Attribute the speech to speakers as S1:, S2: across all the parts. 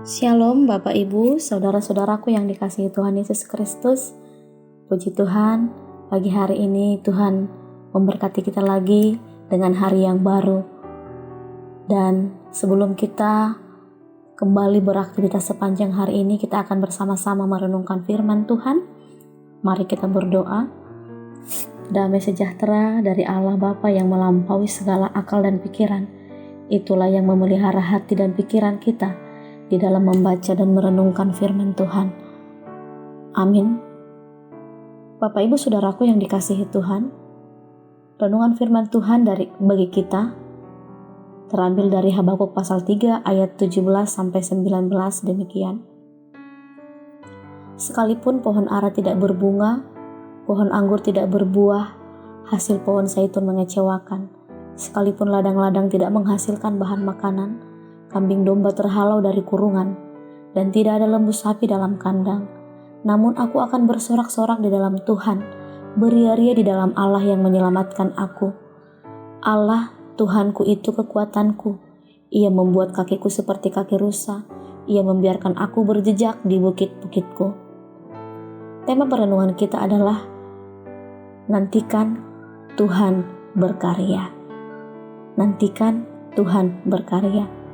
S1: Shalom Bapak Ibu, saudara-saudaraku yang dikasihi Tuhan Yesus Kristus. Puji Tuhan, pagi hari ini Tuhan memberkati kita lagi dengan hari yang baru. Dan sebelum kita kembali beraktivitas sepanjang hari ini, kita akan bersama-sama merenungkan firman Tuhan. Mari kita berdoa. Damai sejahtera dari Allah Bapa yang melampaui segala akal dan pikiran, itulah yang memelihara hati dan pikiran kita di dalam membaca dan merenungkan firman Tuhan. Amin. Bapak Ibu saudaraku yang dikasihi Tuhan, renungan firman Tuhan bagi kita terambil dari Habakuk pasal 3 ayat 17 sampai 19 demikian. Sekalipun pohon ara tidak berbunga, pohon anggur tidak berbuah, hasil pohon zaitun mengecewakan. Sekalipun ladang-ladang tidak menghasilkan bahan makanan, kambing domba terhalau dari kurungan, dan tidak ada lembu sapi dalam kandang. Namun aku akan bersorak-sorak di dalam Tuhan, beria-ria di dalam Allah yang menyelamatkan aku. Allah, Tuhanku itu kekuatanku. Ia membuat kakiku seperti kaki rusa. Ia membiarkan aku berjejak di bukit-bukitku. Tema perenungan kita adalah nantikan Tuhan berkarya. Nantikan Tuhan berkarya.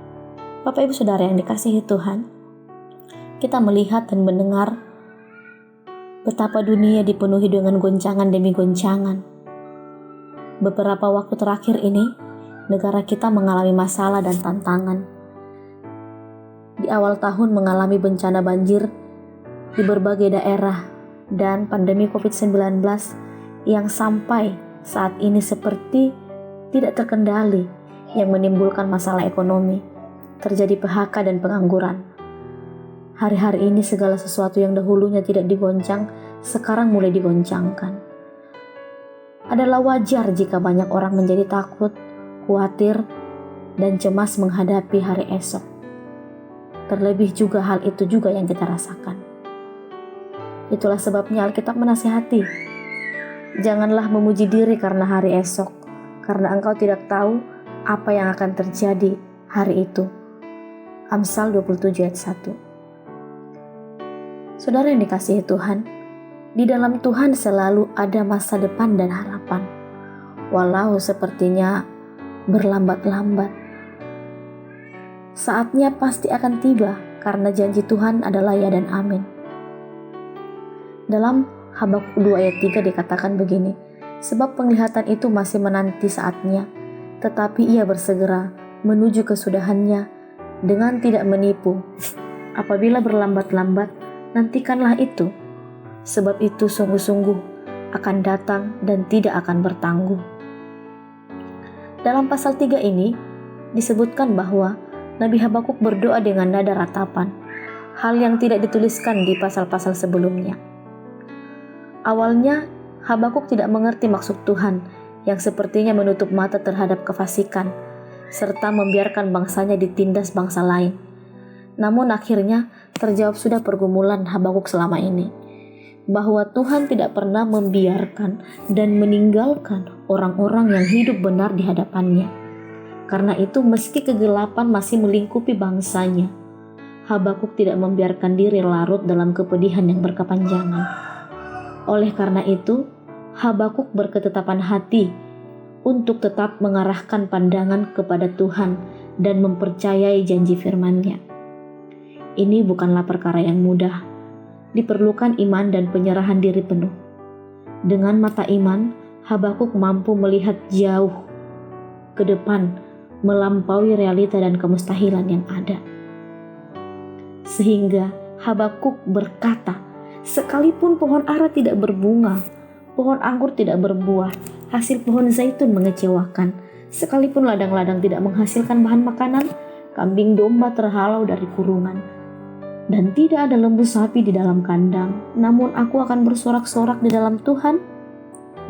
S1: Bapak Ibu Saudara yang dikasihi Tuhan, kita melihat dan mendengar betapa dunia dipenuhi dengan goncangan demi goncangan. Beberapa waktu terakhir ini, negara kita mengalami masalah dan tantangan. Di awal tahun mengalami bencana banjir di berbagai daerah dan pandemi COVID-19 yang sampai saat ini seperti tidak terkendali yang menimbulkan masalah ekonomi. Terjadi PHK dan pengangguran. Hari-hari ini segala sesuatu yang dahulunya tidak digoncang, sekarang mulai digoncangkan. Adalah wajar jika banyak orang menjadi takut, khawatir, dan cemas menghadapi hari esok. Terlebih juga hal itu juga yang kita rasakan. Itulah sebabnya Alkitab menasihati, janganlah memuji diri karena hari esok, karena engkau tidak tahu apa yang akan terjadi hari itu. Amsal 27 ayat 1. Saudara yang dikasihi Tuhan, di dalam Tuhan selalu ada masa depan dan harapan, walau sepertinya berlambat-lambat. Saatnya pasti akan tiba, karena janji Tuhan adalah ya dan amin. Dalam Habakuk 2 ayat 3 dikatakan begini, sebab penglihatan itu masih menanti saatnya, tetapi ia bersegera menuju kesudahannya dengan tidak menipu. Apabila berlambat-lambat, nantikanlah itu, sebab itu sungguh-sungguh akan datang dan tidak akan bertangguh. Dalam pasal 3 ini disebutkan bahwa Nabi Habakuk berdoa dengan nada ratapan, hal yang tidak dituliskan di pasal-pasal sebelumnya. Awalnya Habakuk tidak mengerti maksud Tuhan yang sepertinya menutup mata terhadap kefasikan serta membiarkan bangsanya ditindas bangsa lain. Namun akhirnya terjawab sudah pergumulan Habakuk selama ini, bahwa Tuhan tidak pernah membiarkan dan meninggalkan orang-orang yang hidup benar di hadapannya. Karena itu meski kegelapan masih melingkupi bangsanya, Habakuk tidak membiarkan diri larut dalam kepedihan yang berkepanjangan. Oleh karena itu, Habakuk berketetapan hati untuk tetap mengarahkan pandangan kepada Tuhan dan mempercayai janji firman-Nya. Ini bukanlah perkara yang mudah. Diperlukan iman dan penyerahan diri penuh. Dengan mata iman, Habakuk mampu melihat jauh ke depan, melampaui realita dan kemustahilan yang ada. Sehingga Habakuk berkata, sekalipun pohon ara tidak berbunga, pohon anggur tidak berbuah, hasil pohon zaitun mengecewakan. Sekalipun ladang-ladang tidak menghasilkan bahan makanan, kambing domba terhalau dari kurungan, dan tidak ada lembu sapi di dalam kandang. Namun aku akan bersorak-sorak di dalam Tuhan,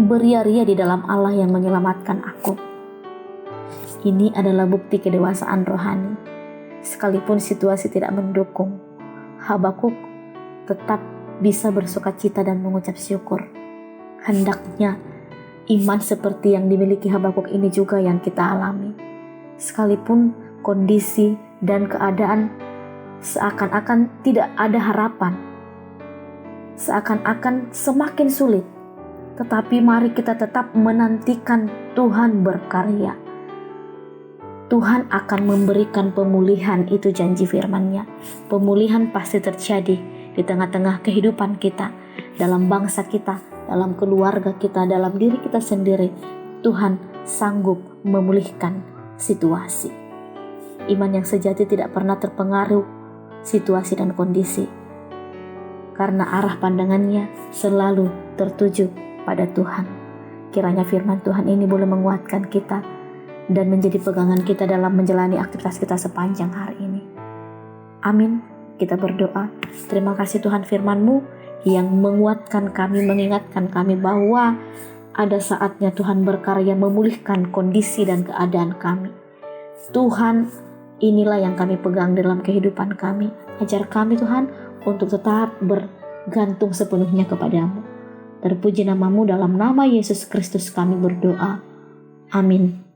S1: beria-ria di dalam Allah yang menyelamatkan aku. Ini adalah bukti kedewasaan rohani. Sekalipun situasi tidak mendukung, Habakuk tetap bisa bersukacita dan mengucap syukur. Hendaknya iman seperti yang dimiliki Habakuk ini juga yang kita alami. Sekalipun kondisi dan keadaan seakan-akan tidak ada harapan, seakan-akan semakin sulit. Tetapi mari kita tetap menantikan Tuhan berkarya. Tuhan akan memberikan pemulihan, itu janji firman-Nya. Pemulihan pasti terjadi di tengah-tengah kehidupan kita, dalam bangsa kita, dalam keluarga kita, dalam diri kita sendiri. Tuhan sanggup memulihkan situasi. Iman yang sejati tidak pernah terpengaruh situasi dan kondisi, karena arah pandangannya selalu tertuju pada Tuhan. Kiranya firman Tuhan ini boleh menguatkan kita dan menjadi pegangan kita dalam menjalani aktivitas kita sepanjang hari ini. Amin. Kita berdoa. Terima kasih Tuhan, firman-Mu yang menguatkan kami, mengingatkan kami bahwa ada saatnya Tuhan berkarya memulihkan kondisi dan keadaan kami. Tuhan, inilah yang kami pegang dalam kehidupan kami. Ajar kami Tuhan untuk tetap bergantung sepenuhnya kepadamu. Terpuji nama-Mu, dalam nama Yesus Kristus kami berdoa. Amin.